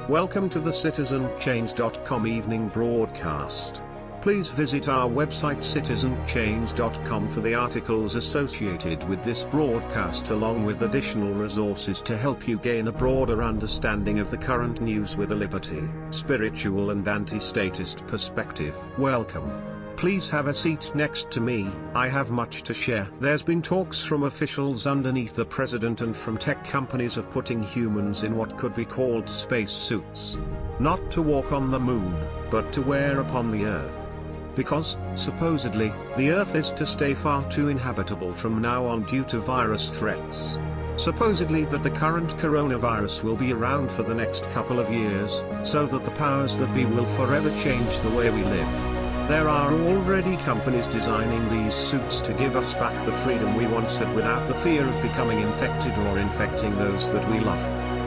Welcome to the CitizenChange.com evening broadcast. Please visit our website citizenchange.com for the articles associated with this broadcast along with additional resources to help you gain a broader understanding of the current news with a liberty, spiritual and anti-statist perspective. Welcome. Please have a seat next to me, I have much to share. There's been talks from officials underneath the president and from tech companies of putting humans in what could be called space suits. Not to walk on the moon, but to wear upon the earth. Because, supposedly, the earth is to stay far too inhabitable from now on due to virus threats. Supposedly that the current coronavirus will be around for the next couple of years, so that the powers that be will forever change the way we live. There are already companies designing these suits to give us back the freedom we once had without the fear of becoming infected or infecting those that we love.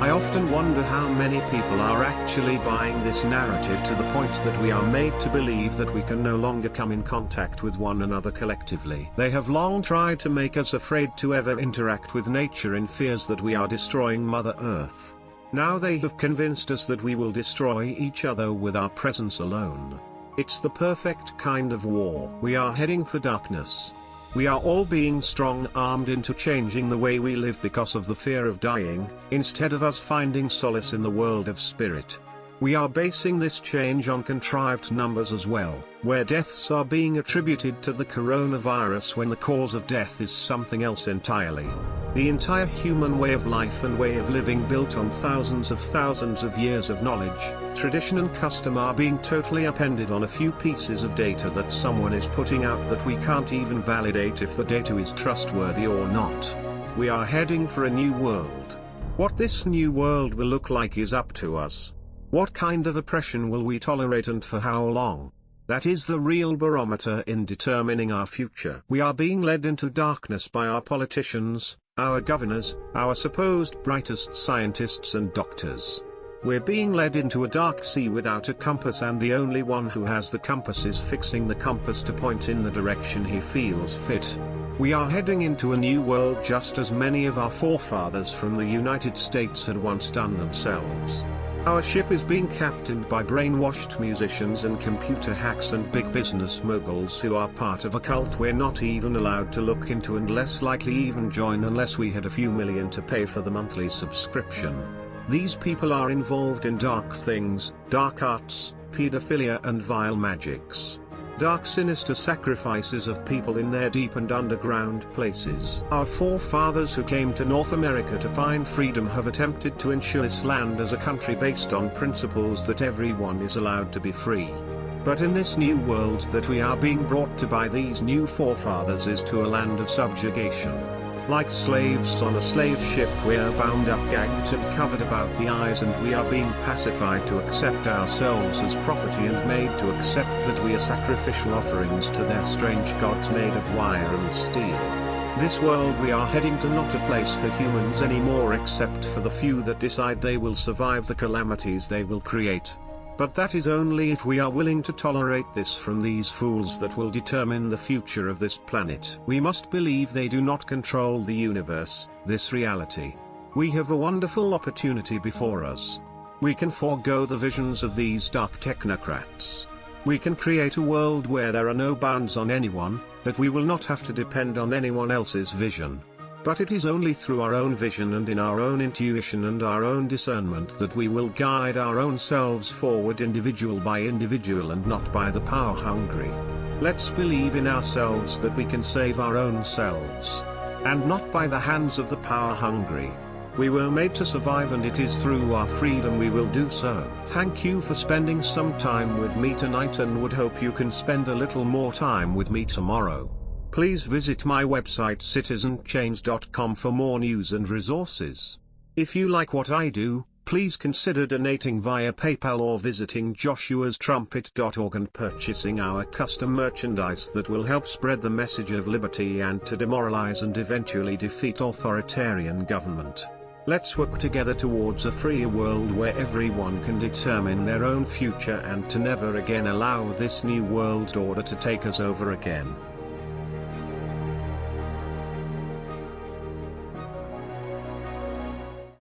I often wonder how many people are actually buying this narrative to the point that we are made to believe that we can no longer come in contact with one another collectively. They have long tried to make us afraid to ever interact with nature in fears that we are destroying Mother Earth. Now they have convinced us that we will destroy each other with our presence alone. It's the perfect kind of war. We are heading for darkness. We are all being strong-armed into changing the way we live because of the fear of dying, instead of us finding solace in the world of spirit. We are basing this change on contrived numbers as well, where deaths are being attributed to the coronavirus when the cause of death is something else entirely. The entire human way of life and way of living built on thousands of years of knowledge, tradition and custom are being totally appended on a few pieces of data that someone is putting out that we can't even validate if the data is trustworthy or not. We are heading for a new world. What this new world will look like is up to us. What kind of oppression will we tolerate and for how long? That is the real barometer in determining our future. We are being led into darkness by our politicians, our governors, our supposed brightest scientists and doctors. We're being led into a dark sea without a compass, and the only one who has the compass is fixing the compass to point in the direction he feels fit. We are heading into a new world just as many of our forefathers from the United States had once done themselves. Our ship is being captained by brainwashed musicians and computer hacks and big business moguls who are part of a cult we're not even allowed to look into and less likely even join unless we had a few million to pay for the monthly subscription. These people are involved in dark things, dark arts, pedophilia and vile magics. Dark sinister sacrifices of people in their deep and underground places. Our forefathers who came to North America to find freedom have attempted to ensure this land as a country based on principles that everyone is allowed to be free. But in this new world that we are being brought to by these new forefathers is to a land of subjugation. Like slaves on a slave ship, we are bound up, gagged and covered about the eyes, and we are being pacified to accept ourselves as property and made to accept that we are sacrificial offerings to their strange gods made of wire and steel. This world we are heading to not a place for humans anymore except for the few that decide they will survive the calamities they will create. But that is only if we are willing to tolerate this from these fools that will determine the future of this planet. We must believe they do not control the universe, this reality. We have a wonderful opportunity before us. We can forego the visions of these dark technocrats. We can create a world where there are no bounds on anyone, that we will not have to depend on anyone else's vision. But it is only through our own vision and in our own intuition and our own discernment that we will guide our own selves forward individual by individual and not by the power hungry. Let's believe in ourselves that we can save our own selves. And not by the hands of the power hungry. We were made to survive, and it is through our freedom we will do so. Thank you for spending some time with me tonight, and would hope you can spend a little more time with me tomorrow. Please visit my website citizenchange.com for more news and resources. If you like what I do, please consider donating via PayPal or visiting joshuastrumpet.org and purchasing our custom merchandise that will help spread the message of liberty and to demoralize and eventually defeat authoritarian government. Let's work together towards a freer world where everyone can determine their own future and to never again allow this new world order to take us over again.